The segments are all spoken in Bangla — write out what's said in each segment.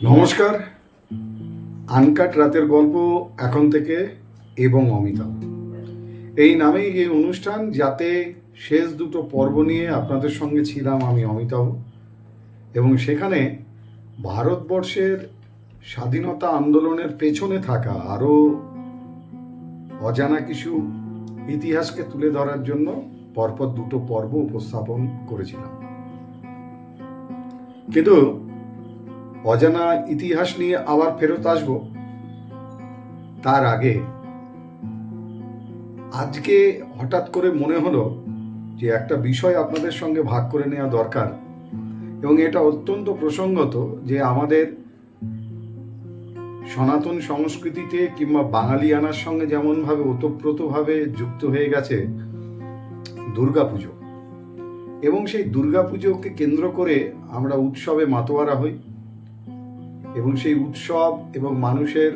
নমস্কার। আনকাট রাতের গল্প এখন থেকে এবং অমিতাভ এই নামেই এই অনুষ্ঠান, যাতে শেষ দুটো পর্ব নিয়ে আপনাদের সঙ্গে ছিলাম আমি অমিতাভ, এবং সেখানে ভারতবর্ষের স্বাধীনতা আন্দোলনের পেছনে থাকা আরও অজানা কিছু ইতিহাসকে তুলে ধরার জন্য পরপর দুটো পর্ব উপস্থাপন করেছিলাম। কিন্তু অজানা ইতিহাস নিয়ে আবার ফেরত আসব তার আগে আজকে হঠাৎ করে মনে হলো যে একটা বিষয় আপনাদের সঙ্গে ভাগ করে নেওয়া দরকার, এবং এটা অত্যন্ত প্রসঙ্গত যে আমাদের সনাতন সংস্কৃতিতে কিংবা বাঙালিয়ানার সঙ্গে যেমনভাবে ওতপ্রোতভাবে যুক্ত হয়ে গেছে দুর্গাপুজো, এবং সেই দুর্গাপুজোকে কেন্দ্র করে আমরা উৎসবে মাতোয়ারা হই, এবং সেই উৎসব এবং মানুষের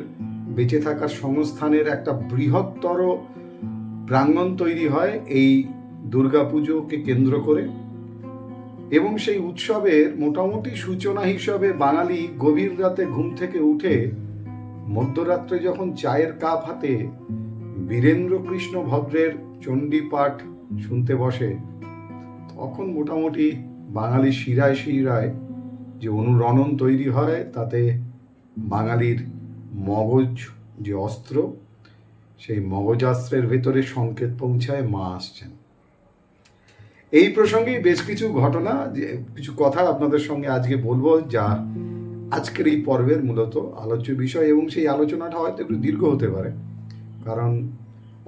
বেঁচে থাকার সংস্থানের একটা বৃহত্তর প্রাঙ্গণ তৈরি হয় এই দুর্গাপুজোকে কেন্দ্র করে। এবং সেই উৎসবের মোটামুটি সূচনা হিসাবে বাঙালি গভীর রাতে ঘুম থেকে উঠে মধ্যরাত্রে যখন চায়ের কাপ হাতে বীরেন্দ্র কৃষ্ণ ভদ্রের চণ্ডী পাঠ শুনতে বসে, তখন মোটামুটি বাঙালি শিরায় শিরায় যে অনুরণন তৈরি হয়, তাতে বাঙালির মগজ যে অস্ত্র, সেই মগজাস্ত্রের ভেতরে সংকেত পৌঁছায় মা আসছেন। এই প্রসঙ্গেই বেশ কিছু ঘটনা, যে কিছু কথা আপনাদের সঙ্গে আজকে বলবো, যা আজকের এই পর্বের মূলত আলোচ্য বিষয়, এবং সেই আলোচনাটা হয়তো একটু দীর্ঘ হতে পারে, কারণ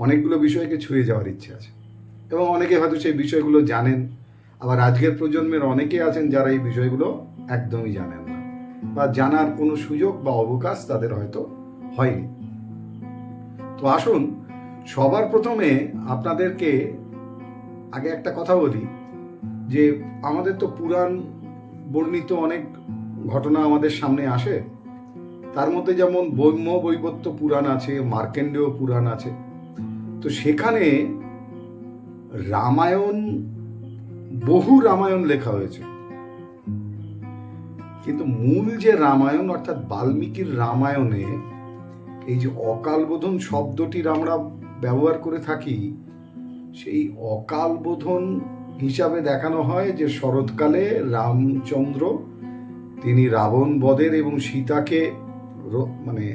অনেকগুলো বিষয়কে ছুঁয়ে যাওয়ার ইচ্ছে আছে, এবং অনেকে হয়তো সেই বিষয়গুলো জানেন, আবার আজকের প্রজন্মের অনেকে আছেন যারা এই বিষয়গুলো একদমই জানেন না, বা জানার কোনো সুযোগ বা অবকাশ তাদের হয়তো হয়নি। তো আসুন, সবার প্রথমে আপনাদেরকে আগে একটা কথা বলি যে আমাদের তো পুরাণ বর্ণিত অনেক ঘটনা আমাদের সামনে আসে। তার মধ্যে যেমন ব্রহ্মবৈবর্ত পুরাণ আছে, মার্কেন্ডেয় পুরাণ আছে। তো সেখানে রামায়ণ, বহু রামায়ণ লেখা হয়েছে, কিন্তু মূল যে রামায়ণ অর্থাৎ বাল্মীকির রামায়ণে এই যে অকালবোধন শব্দটির আমরা ব্যবহার করে থাকি, সেই অকালবোধন হিসাবে দেখানো হয় যে শরৎকালে রামচন্দ্র তিনি রাবণ বধের এবং সীতাকে মানে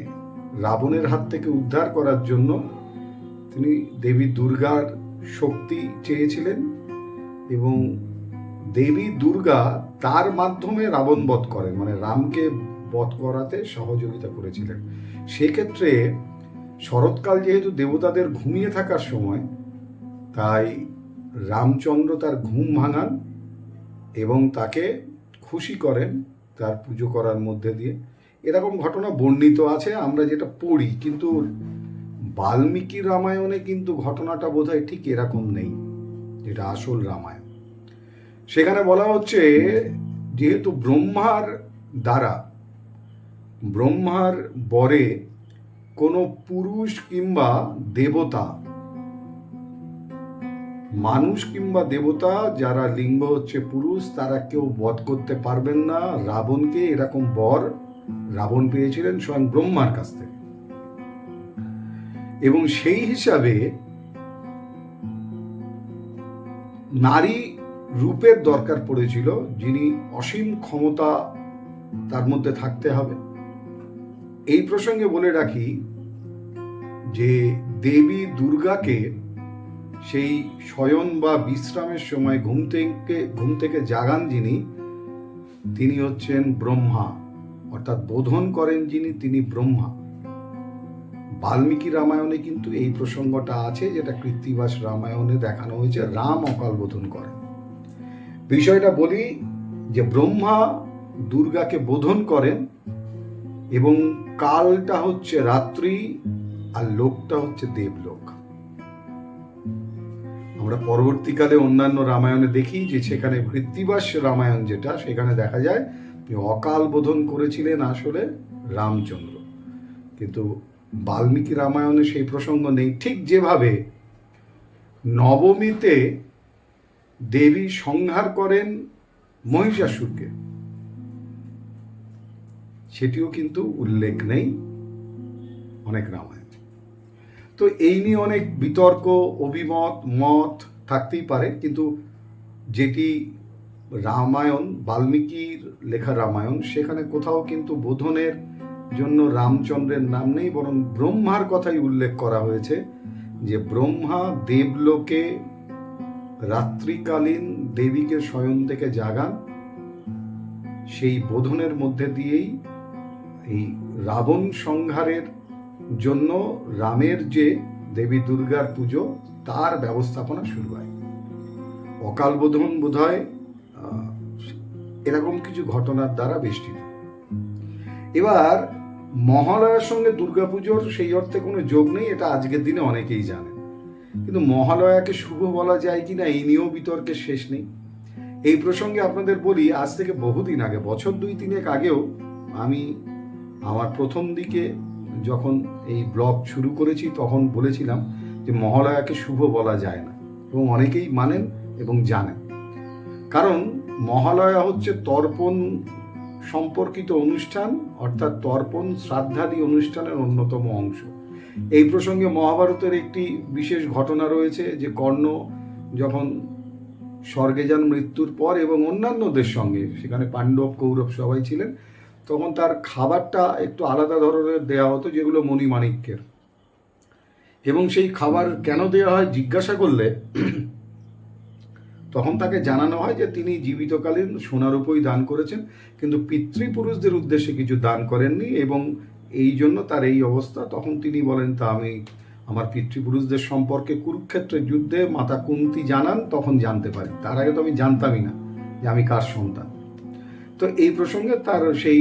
রাবণের হাত থেকে উদ্ধার করার জন্য তিনি দেবী দুর্গার শক্তি চেয়েছিলেন, এবং দেবী দুর্গা তার মাধ্যমে রাবণ বধ করেন, মানে রামকে বধ করাতে সহযোগিতা করেছিলেন। সেক্ষেত্রে শরৎকাল যেহেতু দেবতাদের ঘুমিয়ে থাকার সময়, তাই রামচন্দ্র তার ঘুম ভাঙান এবং তাকে খুশি করেন তার পুজো করার মধ্যে দিয়ে। এরকম ঘটনা বর্ণিত আছে আমরা যেটা পড়ি, কিন্তু বাল্মীকি রামায়ণে কিন্তু ঘটনাটা বোধহয় ঠিক এরকম নেই, যেটা আসল রামায়ণ। সেখানে বলা হচ্ছে যেহেতু ব্রহ্মার দ্বারা, ব্রহ্মার বরে কোনো পুরুষ কিংবা দেবতা, মানুষ কিংবা দেবতা যারা লিঙ্গ হচ্ছে পুরুষ, তারা কেউ বধ করতে পারবেন না রাবণকে, এরকম বর রাবণ পেয়েছিলেন স্বয়ং ব্রহ্মার কাছ থেকে। এবং সেই হিসাবে নারী রূপের দরকার পড়েছিল, যিনি অসীম ক্ষমতা তার মধ্যে থাকতে হবে। এই প্রসঙ্গে বলে রাখি যে দেবী দুর্গাকে সেই শয়ন বা বিশ্রামের সময় ঘুম থেকে জাগান যিনি, তিনি হচ্ছেন ব্রহ্মা, অর্থাৎ বোধন করেন যিনি, তিনি ব্রহ্মা। বাল্মীকি রামায়ণে কিন্তু এই প্রসঙ্গটা আছে, যেটা কৃত্তিবাস রামায়ণে দেখানো হয়েছে, রাম অকাল বোধন করেন। বিষয়টা বলি যে ব্রহ্মা দুর্গাকে বোধন করেন, এবং কালটা হচ্ছে রাত্রি আর লোকটা হচ্ছে দেবলোক। আমরা পরবর্তীকালে অন্যান্য রামায়ণে দেখি যে সেখানে কৃত্তিবাস রামায়ণ যেটা, সেখানে দেখা যায় যে অকাল বোধন করেছিলেন আসলে রামচন্দ্র, কিন্তু বাল্মীকি রামায়ণে সেই প্রসঙ্গ নেই। ঠিক যেভাবে নবমীতে দেবী সংহার করেন মহিষাসুরকে, সেটিও কিন্তু উল্লেখ নেই অনেক রামায়ণে। তো এই নিয়ে অনেক বিতর্ক, অভিমত, মত থাকতেই পারে, কিন্তু যেটি রামায়ণ, বাল্মীকির লেখা রামায়ণ, সেখানে কোথাও কিন্তু বোধনের জন্য রামচন্দ্রের নাম নেই, বরং ব্রহ্মার কথাই উল্লেখ করা হয়েছে যে ব্রহ্মা দেবলোকে রাত্রিকালীন দেবীকে শয়ন থেকে জাগান, সেই বোধনের মধ্যে দিয়েই এই রাবণ সংহারের জন্য রামের যে দেবী দুর্গার পুজো তার ব্যবস্থাপনা শুরু হয়। অকাল বোধন বোধহয় এরকম কিছু ঘটনার দ্বারা বেষ্টিত। এবার মহালয়ার সঙ্গে দুর্গাপুজোর সেই অর্থে কোনো যোগ নেই, এটা আজকের দিনে অনেকেই জানে, কিন্তু মহালয়াকে শুভ বলা যায় কিনা এই নিয়েও বিতর্কের শেষ নেই। এই প্রসঙ্গে আপনাদের বলি, আজ থেকে বহুদিন আগে, বছর 2-3 আগেও আমি আমার প্রথম দিকে যখন এই ব্লগ শুরু করেছি তখন বলেছিলাম যে মহালয়াকে শুভ বলা যায় না, এবং অনেকেই মানেন এবং জানেন। কারণ মহালয়া হচ্ছে তর্পণ সম্পর্কিত অনুষ্ঠান, অর্থাৎ তর্পণ শ্রাদ্ধাদি অনুষ্ঠানের অন্যতম অংশ। এই প্রসঙ্গে মহাভারতের একটি বিশেষ ঘটনা রয়েছে যে কর্ণ যখন স্বর্গে যান মৃত্যুর পর এবং অন্যান্যদের সঙ্গে, সেখানে পাণ্ডব কৌরব সবাই ছিলেন, তখন তার খাবারটা একটু আলাদা ধরনের দেওয়া হতো, যেগুলো মণিমাণিক্যের। এবং সেই খাবার কেন দেওয়া হয় জিজ্ঞাসা করলে তখন তাকে জানানো হয় যে তিনি জীবিতকালীন সোনারূপই দান করেছেন, কিন্তু পিতৃপুরুষদের উদ্দেশ্যে কিছু দান করেননি, এবং এই জন্য তার এই অবস্থা। তখন তিনি বলেন, তা আমি আমার পিতৃপুরুষদের সম্পর্কে কুরুক্ষেত্রের যুদ্ধে মাতা কুন্তি জানান, তখন জানতে পারি, তার আগে তো আমি জানতামই না যে আমি কার সন্তান। তো এই প্রসঙ্গে তার সেই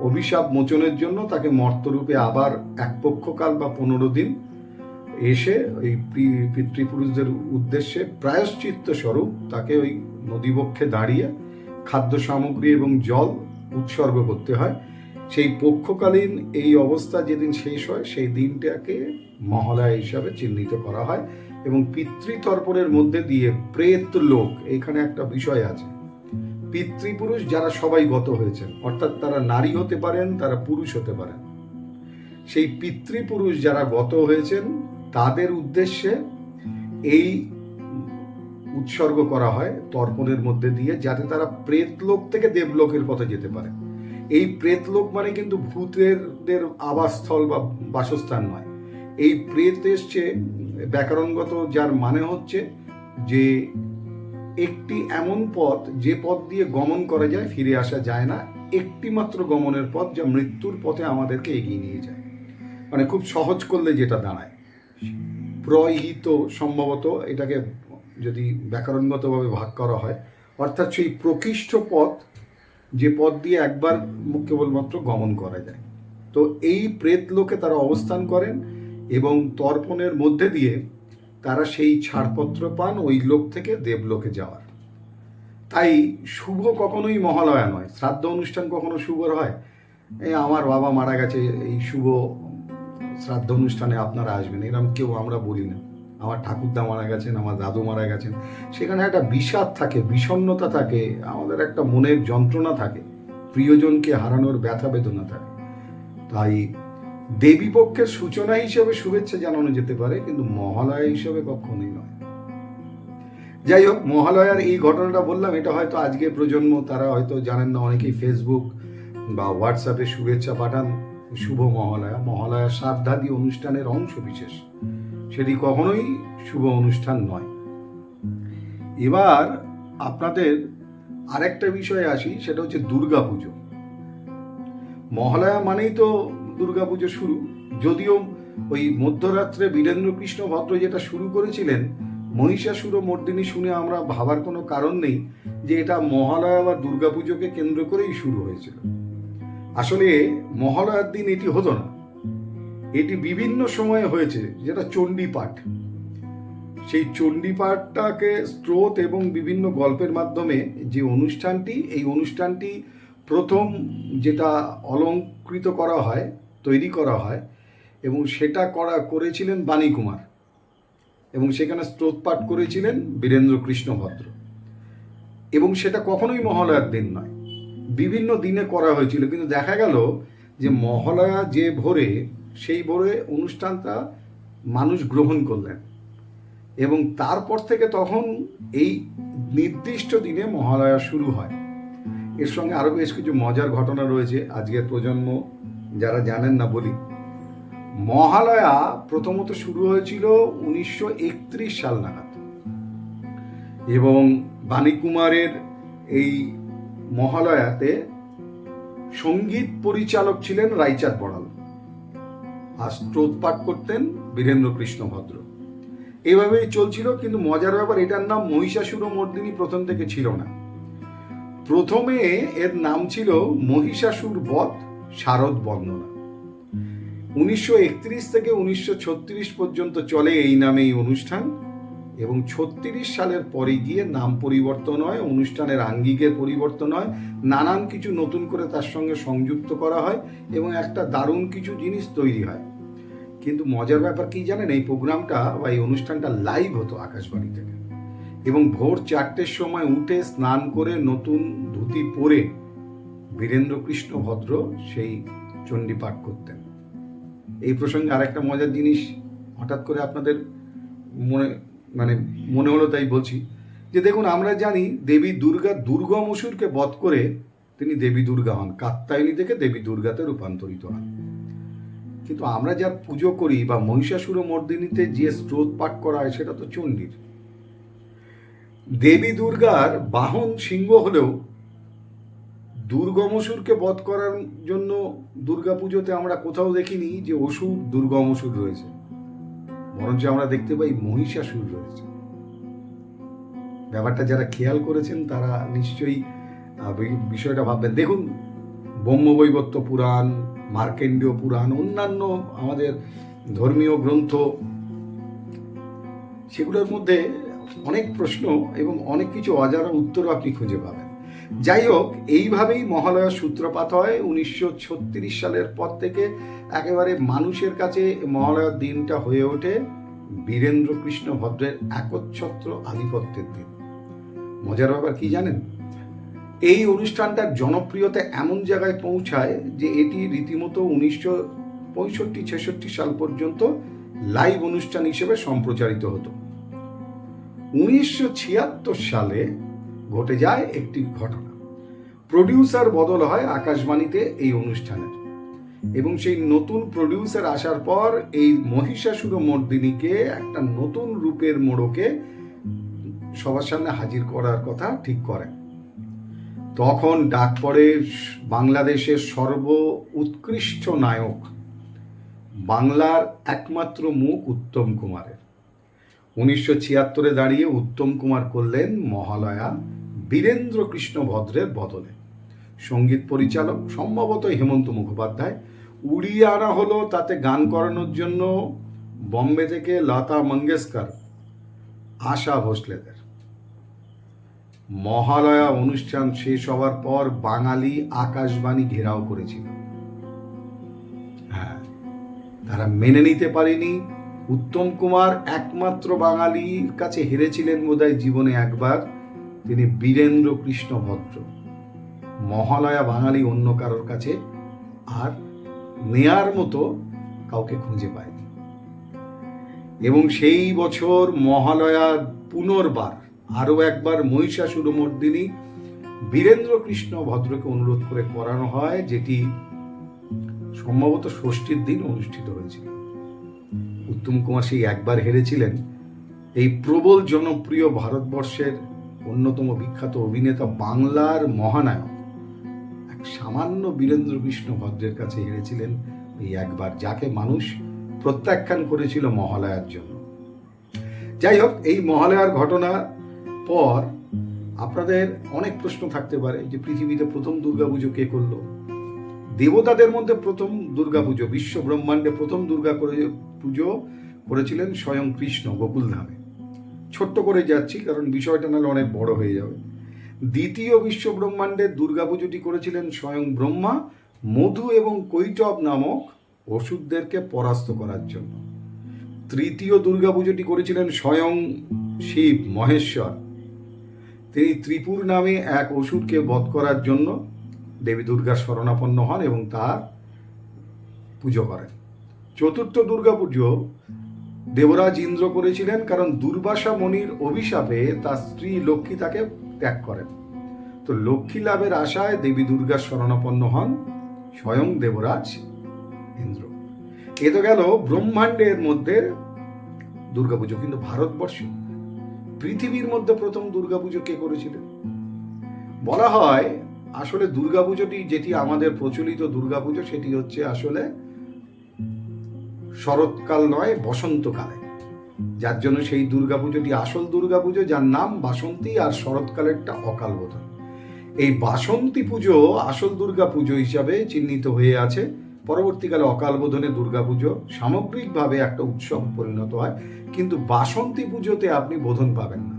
অভিশাপ মোচনের জন্য তাকে মর্তরূপে আবার এক পক্ষকাল বা 15 দিন এসে ওই পিতৃপুরুষদের উদ্দেশ্যে প্রায়শ্চিত্ত স্বরূপ তাকে ওই নদীবক্ষে দাঁড়িয়ে খাদ্য সামগ্রী এবং জল উৎসর্গ করতে হয়। সেই পক্ষকালীন এই অবস্থা যেদিন শেষ হয় সেই দিনটাকে মহালয়া হিসাবে চিহ্নিত করা হয়, এবং পিতৃতর্পণের মধ্যে দিয়ে প্রেত লোক, এখানে একটা বিষয় আছে, পিতৃপুরুষ যারা সবাই গত হয়েছেন, অর্থাৎ তারা নারী হতে পারেন, তারা পুরুষ হতে পারেন, সেই পিতৃপুরুষ যারা গত হয়েছেন তাদের উদ্দেশ্যে এই উৎসর্গ করা হয় তর্পণের মধ্যে দিয়ে, যাতে তারা প্রেতলোক থেকে দেবলোকের পথে যেতে পারে। এই প্রেতলোক মানে কিন্তু ভূতের আবাসস্থল বা বাসস্থান নয়। এই প্রেত এসছে ব্যাকরণগত, যার মানে হচ্ছে যে একটি এমন পথ যে পথ দিয়ে গমন করা যায়, ফিরে আসা যায় না, একটি মাত্র গমনের পথ যা মৃত্যুর পথে আমাদেরকে এগিয়ে নিয়ে যায়। মানে খুব সহজ করলে যেটা দাঁড়ায়, প্রহিত সম্ভবত এটাকে যদি ব্যাকরণগতভাবে ভাগ করা হয়, অর্থাৎ সেই প্রকৃষ্ট পথ, যে পথ দিয়ে একবার কেবলমাত্র গমন করা যায়। তো এই প্রেত লোকে তারা অবস্থান করেন, এবং তর্পণের মধ্যে দিয়ে তারা সেই ছাড়পত্র পান ওই লোক থেকে দেবলোকে যাওয়ার। তাই শুভ কখনোই মহালয়া নয়। শ্রাদ্ধ অনুষ্ঠান কখনো শুভ হয়? এই আমার বাবা মারা গেছে, এই শুভ শ্রাদ্ধ অনুষ্ঠানে আপনারা আসবেন, এরকম কেউ আমরা বলি না। আমার ঠাকুরদা মারা গেছেন, আমার দাদু মারা গেছেন, সেখানে একটা বিষাদ থাকে, বিষণ্ণতা থাকে, আমাদের একটা মনের যন্ত্রণা থাকে, প্রিয়জনকে হারানোর ব্যথা বেদনা থাকে। তাই দেবী পক্ষের সূচনা হিসেবে শুভেচ্ছা জানানো যেতে পারে, কিন্তু মহালয়া হিসেবে কখনোই নয়। যাই হোক, মহালয়ার এই ঘটনাটা বললাম, এটা হয়তো আজকের প্রজন্ম তারা হয়তো জানেন না, অনেকেই ফেসবুক বা হোয়াটসঅ্যাপে শুভেচ্ছা পাঠান শুভ মহালয়া। মহালয়া শ্রাদ্ধাদি অনুষ্ঠানের অংশ বিশেষ, সেটি কখনোই শুভ অনুষ্ঠান নয়। এবার আপনাদের আরেকটা বিষয়ে আসি, সেটা হচ্ছে দুর্গাপুজো। মহালয়া মানেই তো দুর্গাপুজো শুরু, যদিও ওই মধ্যরাত্রে বীরেন্দ্রকৃষ্ণ ভদ্র যেটা শুরু করেছিলেন মহিষাসুর মর্দিনী, শুনে আমরা ভাবার কোনো কারণ নেই যে এটা মহালয়া বা দুর্গাপুজোকে কেন্দ্র করেই শুরু হয়েছিল। আসলে মহালয়ার দিন এটি হতো না, এটি বিভিন্ন সময়ে হয়েছে, যেটা চণ্ডীপাঠ। সেই চণ্ডীপাঠটাকে স্রোত এবং বিভিন্ন গল্পের মাধ্যমে যে অনুষ্ঠানটি, এই অনুষ্ঠানটি প্রথম যেটা অলঙ্কৃত করা হয়, তৈরি করা হয়, এবং সেটা করেছিলেন বাণীকুমার, এবং সেখানে স্রোত পাঠ করেছিলেন বীরেন্দ্রকৃষ্ণ ভদ্র, এবং সেটা কখনোই মহালয়ার দিন নয়। বিভিন্ন দিনে করা হয়েছিল, কিন্তু দেখা গেল যে মহালয়া যে ভোরে, সেই ভোরে অনুষ্ঠানটা মানুষ গ্রহণ করলেন এবং তারপর থেকে তখন এই নির্দিষ্ট দিনে মহালয়া শুরু হয়। এর সঙ্গে আরও বেশ কিছু মজার ঘটনা রয়েছে, আজকের প্রজন্ম যারা জানেন না বলি। মহালয়া প্রথমত শুরু হয়েছিল 1931 সাল নাগাদ এবং বাণীকুমারের এই মহালয়াতে সঙ্গীত পরিচালক ছিলেন রায়চাঁদ বড়াল আর স্রোত পাঠ করতেন বীরেন্দ্র কৃষ্ণ ভদ্র। এইভাবেই চলছিল, কিন্তু মজার ব্যাপার এটার নাম মহিষাসুরমর্দিনী প্রথম থেকে ছিল না। প্রথমে এর নাম ছিল মহিষাসুর বধ শারদ বন্দনা। 1931 থেকে 1936 পর্যন্ত চলে এই নামে এই অনুষ্ঠান এবং 36 সালের পরে গিয়ে নাম পরিবর্তন হয়, অনুষ্ঠানের আঙ্গিকের পরিবর্তন হয়, নানান কিছু নতুন করে তার সঙ্গে সংযুক্ত করা হয় এবং একটা দারুণ কিছু জিনিস তৈরি হয়। কিন্তু মজার ব্যাপার কি জানেন, এই প্রোগ্রামটা বা এই অনুষ্ঠানটা লাইভ হতো আকাশবাণী থেকে এবং ভোর 4টের সময় উঠে স্নান করে নতুন ধুতি পরে বীরেন্দ্র কৃষ্ণ ভদ্র সেই চণ্ডী পাঠ করতেন। এই প্রসঙ্গে আরেকটা মজার জিনিস হঠাৎ করে আপনাদের মনে হলো, তাই বলছি যে দেখুন, আমরা জানি দেবী দুর্গা দুর্গমসুরকে বধ করে তিনি দেবী দুর্গা হন, কাত্যায়নী থেকে দেবী দুর্গাতে রূপান্তরিত হন। কিন্তু আমরা যা পুজো করি বা মহিষাসুরমর্দিনীতে যে স্রোত পাঠ করা হয় সেটা তো চণ্ডীর। দেবী দুর্গার বাহন সিংহ হলেও দুর্গমসুরকে বধ করার জন্য দুর্গাপুজোতে আমরা কোথাও দেখিনি যে অসুর দুর্গমসুর রয়েছে, বরঞ্চ আমরা দেখতে পাই মহিষাসুর রয়েছে। ব্যাপারটা যারা খেয়াল করেছেন তারা নিশ্চয়ই বিষয়টা ভাববেন। দেখুন, ব্রহ্মবৈবর্ত পুরাণ, মার্কেন্ডীয় পুরাণ, অন্যান্য আমাদের ধর্মীয় গ্রন্থ, সেগুলোর মধ্যে অনেক প্রশ্ন এবং অনেক কিছু অজানা উত্তরও আপনি খুঁজে পাবেন। যাই হোক, এইভাবেই মহালয়ার সূত্রপাত হয়। 1936 সালের পর থেকে একেবারে মানুষের কাছে মহালয়ার দিনটা হয়ে ওঠে বীরেন্দ্র কৃষ্ণ ভদ্রের একচ্ছত্র আধিপত্যের দিন। মজার ব্যাপার কি জানেন, এই অনুষ্ঠানটার জনপ্রিয়তা এমন জায়গায় পৌঁছায় যে এটি রীতিমতো 1965-66 সাল পর্যন্ত লাইভ অনুষ্ঠান হিসেবে সম্প্রচারিত হতো। 1976 সালে ঘটে যায় একটি ঘটনা। প্রডিউসার বদল হয় আকাশবাণীতে এই অনুষ্ঠানের এবং সেই নতুন প্রডিউসার আসার পর এই মহিষাসুরমর্দিনীকে একটা নতুন রূপের মোড়কে সবার সামনে হাজির করার কথা ঠিক করেন। তখন ডাক পড়ে বাংলাদেশের সর্ব উৎকৃষ্ট নায়ক, বাংলার একমাত্র মুখ উত্তম কুমারের। 1976 দাঁড়িয়ে উত্তম কুমার করলেন মহালয়া বীরেন্দ্র কৃষ্ণ ভদ্রের বদলে। সঙ্গীত পরিচালক সম্ভবত হেমন্ত মুখোপাধ্যায়। উড়িয়ে আনা হলো তাতে গান করানোর জন্য বম্বে থেকে লতা মঙ্গেশকর, আশা ভোসলেদের। মহালয়া অনুষ্ঠান শেষ হওয়ার পর বাঙালি আকাশবাণী ঘেরাও করেছিল। হ্যাঁ, তারা মেনে নিতে পারেনি উত্তম কুমার একমাত্র বাঙালির কাছে হেরেছিলেন বোধহয় জীবনে একবার, তিনি বীরেন্দ্র কৃষ্ণ ভদ্র। মহালয়া বাঙালি অন্য কারোর কাছে আর নেয়ার মতো কাউকে খুঁজে পায়নি এবং সেই বছর মহালয়া পুনর্বার আরও একবার মহিষাসুরমর্দিনী বীরেন্দ্র কৃষ্ণ ভদ্রকে অনুরোধ করে করানো হয়, যেটি সম্ভবত ষষ্ঠীর দিন অনুষ্ঠিত হয়েছিল। উত্তম কুমার সেই একবার হেরেছিলেন। এই প্রবল জনপ্রিয় ভারতবর্ষের অন্যতম বিখ্যাত অভিনেতা, বাংলার মহানায়ক এক সামান্য বীরেন্দ্র কৃষ্ণ ভদ্রের কাছে হেরেছিলেন এই একবার, যাকে মানুষ প্রত্যাখ্যান করেছিল মহালয়ার জন্য। যাই হোক, এই মহালয়ার ঘটনার পর আপনাদের অনেক প্রশ্ন থাকতে পারে যে পৃথিবীতে প্রথম দুর্গাপুজো কে করলো? দেবতাদের মধ্যে প্রথম দুর্গাপুজো, বিশ্ব ব্রহ্মাণ্ডে প্রথম দুর্গা পুজো করেছিলেন স্বয়ং কৃষ্ণ গোকুলধামে। ছোট্ট করে যাচ্ছি কারণ বিষয়টা নাহলে অনেক বড় হয়ে যাবে। দ্বিতীয় বিশ্ব ব্রহ্মাণ্ডের দুর্গাপুজোটি করেছিলেন স্বয়ং ব্রহ্মা মধু এবং কৈটব নামক অসুরদেরকে পরাস্ত করার জন্য। তৃতীয় দুর্গাপুজোটি করেছিলেন স্বয়ং শিব মহেশ্বর, তিনি ত্রিপুর নামে এক অসুরকে বধ করার জন্য দেবী দুর্গার শরণাপন্ন হন এবং তার পুজো করেন। চতুর্থ দুর্গাপুজো দেবরাজ ইন্দ্র করেছিলেন, কারণ দুর্বাসা মুনির অভিশাপে তার স্ত্রী লক্ষ্মী তাকে ত্যাগ করেন। তো লক্ষ্মী লাভের আশায় দেবী দুর্গার শরণাপন্ন হন স্বয়ং দেবরাজ ইন্দ্র। এ তো গেল ব্রহ্মাণ্ডের মধ্যে দুর্গাপুজো। কিন্তু ভারতবর্ষে, পৃথিবীর মধ্যে প্রথম দুর্গাপুজো কে করেছিলেন? বলা হয় আসলে দুর্গাপুজোটি, যেটি আমাদের প্রচলিত দুর্গাপুজো, সেটি হচ্ছে আসলে শরৎকাল নয়, বসন্তকালে, যার জন্য সেই দুর্গাপুজোটি আসল দুর্গাপুজো, যার নাম বাসন্তী, আর শরৎকালেরটা অকাল বোধন। এই বাসন্তী পুজো আসল দুর্গাপুজো হিসাবে চিহ্নিত হয়ে আছে। পরবর্তীকালে অকাল বোধনে দুর্গাপুজো সামগ্রিকভাবে একটা উৎসব পরিণত হয়, কিন্তু বাসন্তী পুজোতে আপনি বোধন পাবেন না।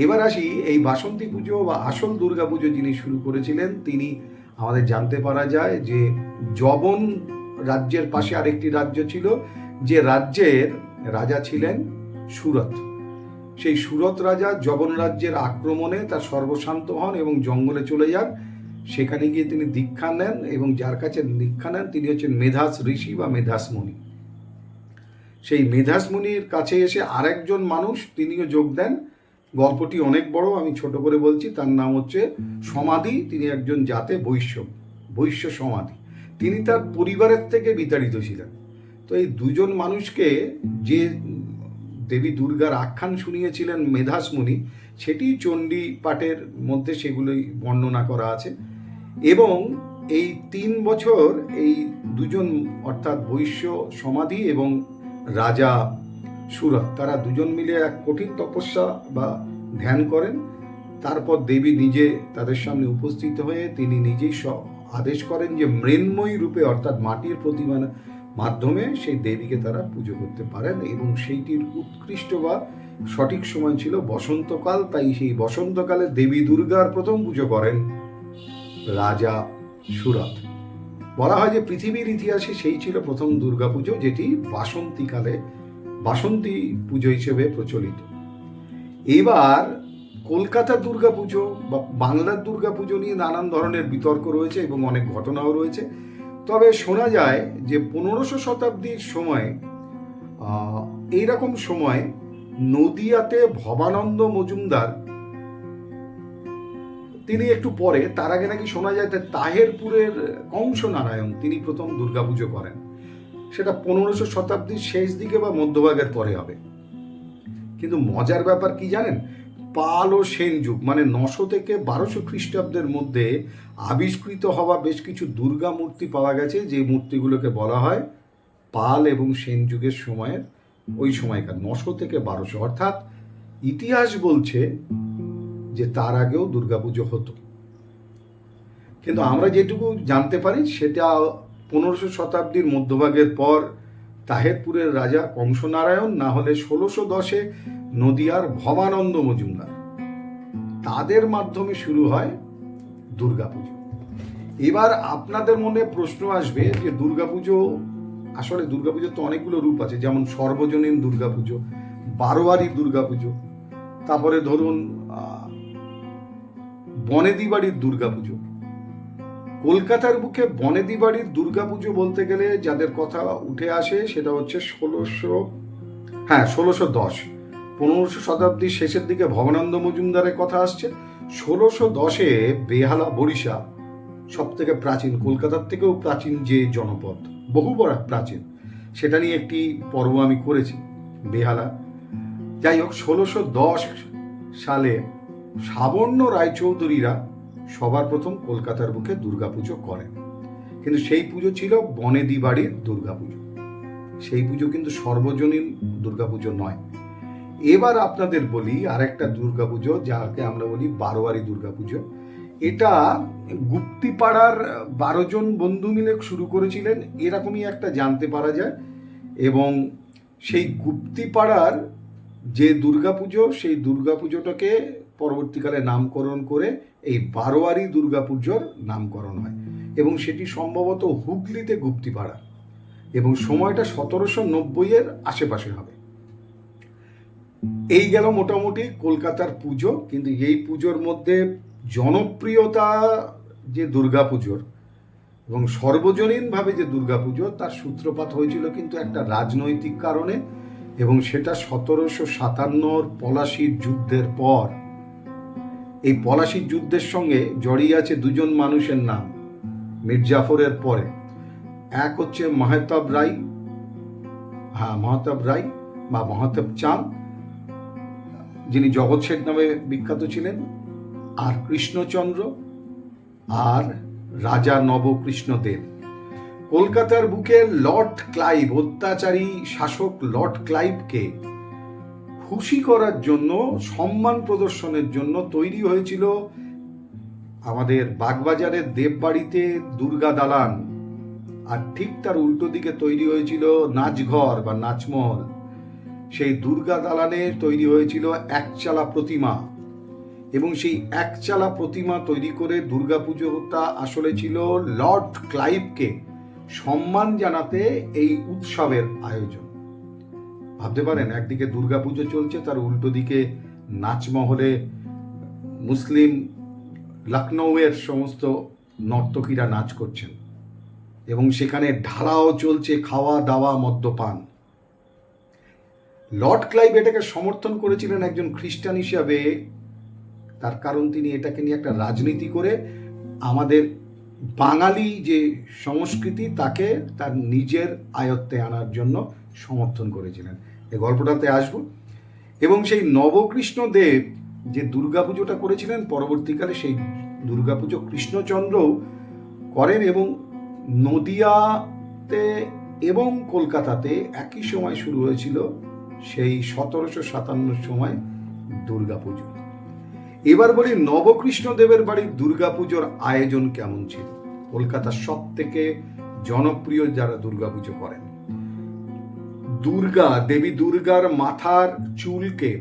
এবার আসি, এই বাসন্তী পুজো বা আসল দুর্গাপুজো যিনি শুরু করেছিলেন, তিনি আমাদের জানতে পারা যায় যে যবন রাজ্যের পাশে আরেকটি রাজ্য ছিল, যে রাজ্যের রাজা ছিলেন সুরত। সেই সুরত রাজা যবন রাজ্যের আক্রমণে তার সর্বশান্ত হন এবং জঙ্গলে চলে যান। সেখানে গিয়ে তিনি দীক্ষা নেন, এবং যার কাছে দীক্ষা নেন তিনি হচ্ছেন মেধাস ঋষি বা মেধাস মুনি। সেই মেধাস মুনির কাছে এসে আরেকজন মানুষ তিনিও যোগ দেন। গল্পটি অনেক বড়, আমি ছোট করে বলছি। তার নাম হচ্ছে সমাধি। তিনি একজন জাতে বৈশ্য সমাধি। তিনি তার পরিবারের থেকে বিতাড়িত ছিলেন। তো এই দুজন মানুষকে যে দেবী দুর্গার আখ্যান শুনিয়েছিলেন মেধাস মুনি, সেটি চণ্ডী পাঠের মধ্যে সেগুলোই বর্ণনা করা আছে। এবং এই 3 বছর এই দুজন, অর্থাৎ বৈশ্য সমাধি এবং রাজা সুরত, তারা দুজন মিলে এক কঠিন তপস্যা বা ধ্যান করেন। তারপর দেবী নিজে তাদের সামনে উপস্থিত হয়ে তিনি নিজেই আদেশ করেন যে মৃন্ময়ী রূপে, অর্থাৎ মাটির প্রতিমার মাধ্যমে সেই দেবীকে তারা পুজো করতে পারেন। এবং সেইটির উৎকৃষ্ট বা সঠিক সময় ছিল বসন্তকাল। তাই সেই বসন্তকালে দেবী দুর্গার প্রথম পুজো করেন রাজা সুরত। বলা হয় যে পৃথিবীর ইতিহাসে সেই ছিল প্রথম দুর্গাপুজো, যেটি বাসন্তীকালে বাসন্তী পুজো হিসেবে প্রচলিত। এবার কলকাতার দুর্গাপুজো বা বাংলার দুর্গাপুজো নিয়ে নানান ধরনের বিতর্ক রয়েছে এবং অনেক ঘটনাও রয়েছে। তবে শোনা যায় যে 1500 শতাব্দীর সময়, এইরকম সময় নদিয়াতে ভবানন্দ মজুমদার, তিনি একটু পরে, তার আগে নাকি শোনা যায় তাহেরপুরের কংস নারায়ণ তিনি প্রথম দুর্গাপুজো করেন। সেটা 1500 শতাব্দীর শেষ দিকে বা মধ্যভাগের পরে হবে। কিন্তু মজার ব্যাপার কি জানেন? পাল ও সেন যুগ, মানে 900 থেকে 1200 খ্রিস্টাব্দের মধ্যে আবিষ্কৃত হওয়া বেশ কিছু দুর্গা মূর্তি পাওয়া গেছে, যে মূর্তিগুলোকে বলা হয় পাল এবং সেন যুগের সময়ের, ওই সময়কার 900 থেকে 1200। অর্থাৎ ইতিহাস বলছে যে তার আগেও দুর্গাপুজো হতো। কিন্তু আমরা যেটুকু জানতে পারি সেটা 1500 শতাব্দীর মধ্যভাগের পর তাহেরপুরের রাজা কংসনারায়ণ, না হলে 1610-এ নদিয়ার ভবানন্দ মজুমদার, তাদের মাধ্যমে শুরু হয় দুর্গাপুজো। এবার আপনাদের মনে প্রশ্ন আসবে যে দুর্গাপুজো, আসলে দুর্গাপুজোর তো অনেকগুলো রূপ আছে, যেমন সর্বজনীন দুর্গাপুজো, বারোয়ারি দুর্গাপুজো, তারপরে ধরুন বনেদি বাড়ির দুর্গাপুজো। কলকাতার বুকে বনেদি বাড়ির দুর্গাপুজো বলতে গেলে যাদের কথা উঠে আসে সেটা হচ্ছে 1610। 1500 শতাব্দীর শেষের দিকে ভবানন্দ মজুমদারের কথা আসছে। 1610-এ বেহালা বরিশা, সব থেকে প্রাচীন, কলকাতার থেকেও প্রাচীন যে জনপদ, বহু বড় প্রাচীন, সেটা নিয়ে একটি পর্ব আমি করেছি, বেহালা। যাই হোক, 1610 সালে সাবর্ণ রায়চৌধুরীরা সবার প্রথম কলকাতার বুকে দুর্গাপুজো করেন। কিন্তু সেই পুজো ছিল বনেদি বাড়ির দুর্গাপুজো। সেই পুজো কিন্তু সর্বজনীন দুর্গাপুজো নয়। এবার আপনাদের বলি আরেকটা দুর্গাপুজো, যাকে আমরা বলি বারোয়ারি দুর্গাপুজো। এটা গুপ্তিপাড়ার 12 জন বন্ধু মিলে শুরু করেছিলেন, এরকমই একটা জানতে পারা যায়। এবং সেই গুপ্তিপাড়ার যে দুর্গাপুজো, সেই দুর্গাপুজোটাকে পরবর্তীকালে নামকরণ করে এই বারোয়ারি দুর্গাপুজোর নামকরণ হয়। এবং সেটি সম্ভবত হুগলিতে গুপ্তিপাড়া, এবং সময়টা 1790-এর আশেপাশে হবে। এই গেল মোটামুটি কলকাতার পুজো। কিন্তু এই পুজোর মধ্যে জনপ্রিয়তা যে দুর্গাপুজোর এবং সর্বজনীনভাবে যে দুর্গাপুজো, তার সূত্রপাত হয়েছিল কিন্তু একটা রাজনৈতিক কারণে, এবং সেটা 1757 পলাশির যুদ্ধের পর। এই পলাশির যুদ্ধের সঙ্গে জড়িয়ে আছে দুজন মানুষের নাম মির্জাফরের পরে। এক হচ্ছে মাহতাব রায় বা মাহতাব চাঁদ, যিনি জগৎ শেঠ নামে বিখ্যাত ছিলেন, আর কৃষ্ণচন্দ্র, আর রাজা নবকৃষ্ণদেব। কলকাতার বুকে লর্ড ক্লাইভ, অত্যাচারী শাসক লর্ড ক্লাইভকে খুশি করার জন্য, সম্মান প্রদর্শনের জন্য তৈরি হয়েছিল আমাদের বাগবাজারের দেববাড়িতে দুর্গা দালান, আর ঠিক তার উল্টো দিকে তৈরি হয়েছিল নাচঘর বা নাচমহল। সেই দুর্গা দালানে তৈরি হয়েছিল একচালা প্রতিমা, এবং সেই একচালা প্রতিমা তৈরি করে দুর্গাপুজোটা আসলে ছিল লর্ড ক্লাইভকে সম্মান জানাতে এই উৎসবের আয়োজন। ভাবতে পারেন, একদিকে দুর্গাপুজো চলছে, তার উল্টো দিকে নাচমহলে মুসলিম লখনৌয়ের সমস্ত নর্তকীরা নাচ করছেন, এবং সেখানে ঢালাও চলছে খাওয়া দাওয়া মদ্যপান। লর্ড ক্লাইভ এটাকে সমর্থন করেছিলেন একজন খ্রিস্টান হিসাবে, তার কারণ তিনি এটাকে নিয়ে একটা রাজনীতি করে আমাদের বাঙালি যে সংস্কৃতি তাকে তার নিজের আয়ত্তে আনার জন্য সমর্থন করেছিলেন। এই গল্পটাতে আসব। এবং সেই নবকৃষ্ণদেব যে দুর্গাপুজোটা করেছিলেন, পরবর্তীকালে সেই দুর্গাপুজো কৃষ্ণচন্দ্রও করেন, এবং নদিয়াতে এবং কলকাতাতে একই সময় শুরু হয়েছিল সেই 1757 সময় দুর্গাপুজো। এবার বলি নবকৃষ্ণদেবের বাড়ির দুর্গাপুজোর আয়োজন কেমন ছিল। কলকাতার সব থেকে জনপ্রিয় যারা দুর্গাপুজো করেন, দেবী দুর্গার মাথার চুলকে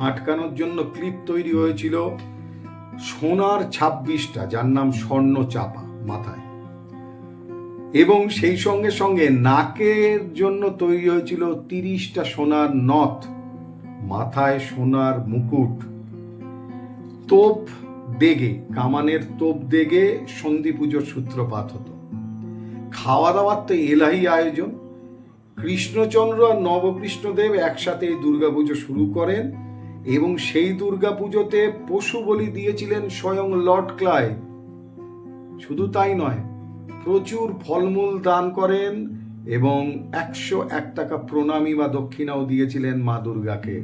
আটকানোর জন্য ক্লিপ তৈরি হয়েছিল সোনার 26টা, যার নাম স্বর্ণ চাপা মাথায়, এবং সেই সঙ্গে সঙ্গে নাকের জন্য তৈরি হয়েছিল 30টা সোনার নথ, মাথায় সোনার মুকুট, তোপ দেগে, কামানের তোপ দেগে সন্ধি পুজোর সূত্রপাত হতো। খাওয়া দাওয়ার তো এলাহি আয়োজন। কৃষ্ণচন্দ্র আর নবকৃষ্ণদেব একসাথে এই দুর্গাপুজো শুরু করেন, এবং সেই দুর্গাপুজোতে পশু বলি দিয়েছিলেন স্বয়ং লর্ড ক্লাইভ। শুধু তাই নয়, প্রচুর ফলমূল দান করেন, এবং 101 টাকা প্রণামী বা দক্ষিণাও দিয়েছিলেন মা দুর্গাকে।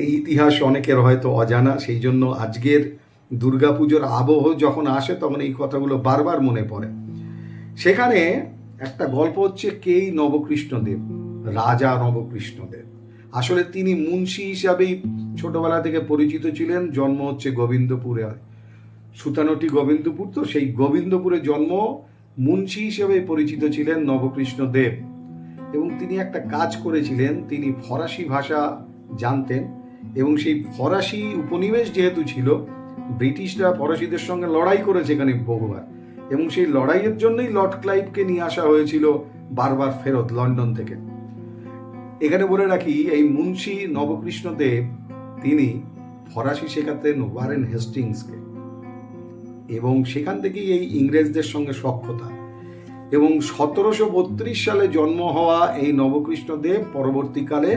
এই ইতিহাস অনেকের হয়তো অজানা, সেই জন্য আজকের দুর্গাপুজোর আবহ যখন আসে তখন এই কথাগুলো বারবার মনে পড়ে। সেখানে একটা গল্প হচ্ছে কেই নবকৃষ্ণদেব, রাজা নবকৃষ্ণদেব। আসলে তিনি মুন্সি হিসাবেই ছোটবেলা থেকে পরিচিত ছিলেন। জন্ম হচ্ছে গোবিন্দপুরে, সুতানটি গোবিন্দপুর, তো সেই গোবিন্দপুরে জন্ম। মুন্সি হিসেবে পরিচিত ছিলেন নবকৃষ্ণদেব, এবং তিনি একটা কাজ করেছিলেন, তিনি ফরাসি ভাষা জানতেন, এবং সেই ফরাসি উপনিবেশ যেহেতু ছিল, ব্রিটিশরা ফরাসিদের সঙ্গে লড়াই করেছে এখানে বহুবার, এবং সেই লড়াইয়ের জন্যই লর্ড ক্লাইভকে নিয়ে আসা হয়েছিল বারবার ফেরত লন্ডন থেকে। এখানে বলে রাখি, এই মুন্সি নবকৃষ্ণদেব তিনি ফরাসি শেখাতেন ওয়ারেন হেস্টিংসকে, এবং সেখান থেকেই এই ইংরেজদের সঙ্গে সখ্যতা। এবং 1732 সালে জন্ম হওয়া এই নবকৃষ্ণদেব পরবর্তীকালে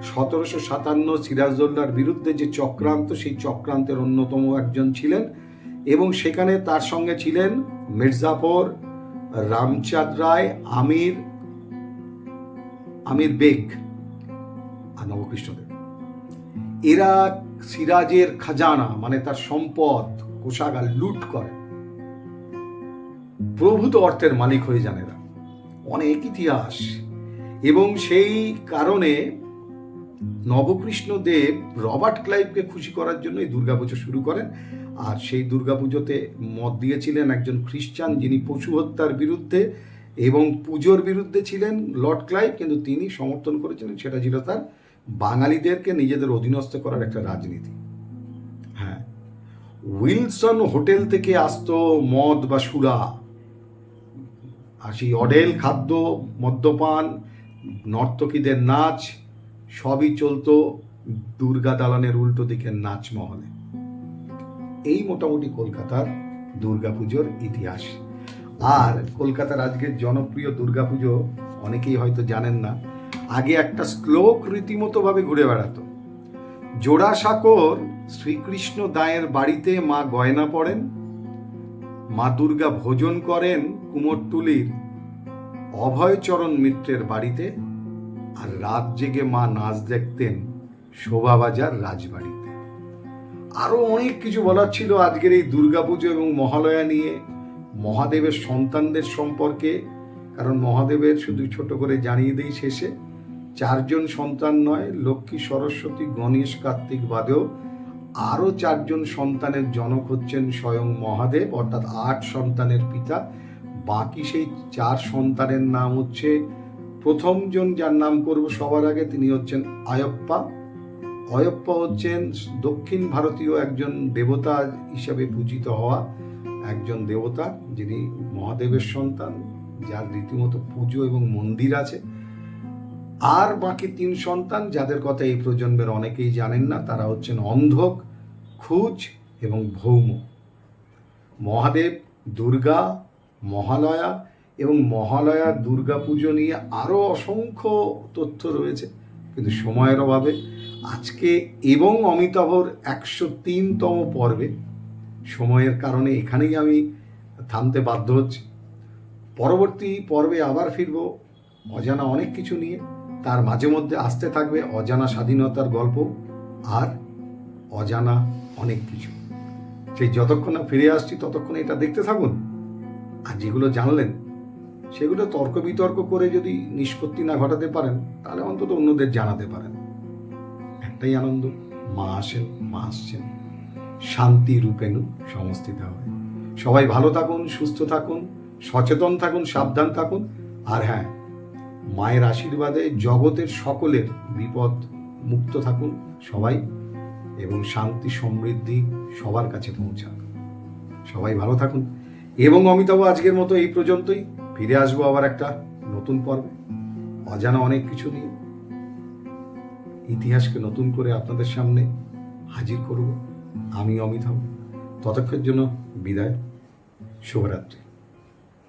1757 সিরাজদৌল্লার বিরুদ্ধে যে চক্রান্ত, সেই চক্রান্তের অন্যতম একজন ছিলেন, এবং সেখানে তার সঙ্গে ছিলেন মির্জাফর, রামচাঁদ রায়, আমির বেগ আর নবকৃষ্ণদেব। এরা সিরাজের খাজানা মানে তার সম্পদ কোষাগার লুট করে, প্রভূত অর্থের মালিক হয়ে যান এরা। অনেক ইতিহাস, এবং সেই কারণে নবকৃষ্ণদেব রবার্ট ক্লাইভকে খুশি করার জন্য এই দুর্গাপুজো শুরু করেন। আর সেই দুর্গাপুজোতে মত দিয়েছিলেন একজন খ্রিস্টান, যিনি পশু হত্যার বিরুদ্ধে এবং পুজোর বিরুদ্ধে ছিলেন লর্ড ক্লাইভ, কিন্তু তিনি সমর্থন করেছিলেন, সেটা ছিল তার বাঙালিদেরকে নিজেদের অধীনস্থ করার একটা রাজনীতি। হ্যাঁ, উইলসন হোটেল থেকে আসতো মদ বা সুরা, আর সেই অঢেল খাদ্য, মদ্যপান, নর্তকীদের নাচ সবই চলতো দুর্গা দালানের উল্টো দিকের নাচমহলে। এই মোটামুটি কলকাতার দুর্গাপুজোর ইতিহাস। আর কলকাতার আজকের জনপ্রিয় দুর্গাপুজো অনেকেই হয়তো জানেন না, আগে একটা শ্লোক রীতিমতোভাবে ঘুরে বেড়াতো। জোড়াসাঁকোর শ্রীকৃষ্ণ দায়ের বাড়িতে মা গয়না পড়েন, মা দুর্গা ভোজন করেন কুমোরটুলির অভয়চরণ মিত্রের বাড়িতে, আর রাত জেগে মা নাচ দেখতেন শোভাবাজার রাজবাড়িতে। আরো অনেক কিছু বলার ছিল আজকের এই দুর্গাপুজো এবং মহালয়া নিয়ে, মহাদেবের সন্তানদের সম্পর্কে। কারণ মহাদেবের শুধু ছোট করে জানিয়ে দিই শেষে, 4জন সন্তান নয়, লক্ষ্মী, সরস্বতী, গণেশ, কার্তিক বাদেও আরও 4জন সন্তানের জনক হচ্ছেন স্বয়ং মহাদেব, অর্থাৎ 8 সন্তানের পিতা। বাকি সেই 4 সন্তানের নাম হচ্ছে, প্রথমজন যার নাম করব সবার আগে, তিনি হচ্ছেন আয়প্পা। অয়প্পা হচ্ছেন দক্ষিণ ভারতীয় একজন দেবতা হিসাবে পূজিত হওয়া একজন দেবতা, যিনি মহাদেবের সন্তান, যার রীতিমতো পুজো এবং মন্দির আছে। আর বাকি 3 সন্তান, যাদের কথা এই প্রজন্মের অনেকেই জানেন না, তারা হচ্ছেন অন্ধক, খুজ এবং ভৌম। মহাদেব, দুর্গা, মহালয়া এবং মহালয়ার দুর্গাপুজো নিয়ে আরও অসংখ্য তথ্য রয়েছে, কিন্তু সময়ের অভাবে আজকে এবং অমিতাভর 103তম পর্বে সময়ের কারণে এখানেই আমি থামতে বাধ্য হচ্ছি। পরবর্তী পর্বে আবার ফিরব অজানা অনেক কিছু নিয়ে। তার মাঝে মধ্যে আসতে থাকবে অজানা স্বাধীনতার গল্প আর অজানা অনেক কিছু। সেই যতক্ষণ না ফিরে আসছি ততক্ষণ এটা দেখতে থাকুন। আর যেগুলো জানলেন সেগুলো তর্ক বিতর্ক করে যদি নিষ্পত্তি না ঘটাতে পারেন, তাহলে অন্তত অন্যদের জানাতে পারেন। একটাই আনন্দ, মা আসেন, মা আসছেন, শান্তি রূপেণু সমস্থিতা হয়। সবাই ভালো থাকুন, সুস্থ থাকুন, সচেতন থাকুন, সাবধান থাকুন। আর হ্যাঁ, মায়ের আশীর্বাদে জগতের সকলের বিপদ মুক্ত থাকুন সবাই, এবং শান্তি সমৃদ্ধি সবার কাছে পৌঁছান। সবাই ভালো থাকুন। এবং অমিতাভ আজকের মতো এই পর্যন্তই। ফিরে আসবো আবার একটা নতুন পর্বে, অজানা অনেক কিছু নিয়ে। ইতিহাসকে নতুন করে আপনাদের সামনে হাজির করব আমি, অমিতাভ। ততক্ষণের জন্য বিদায়, শুভরাত্রি।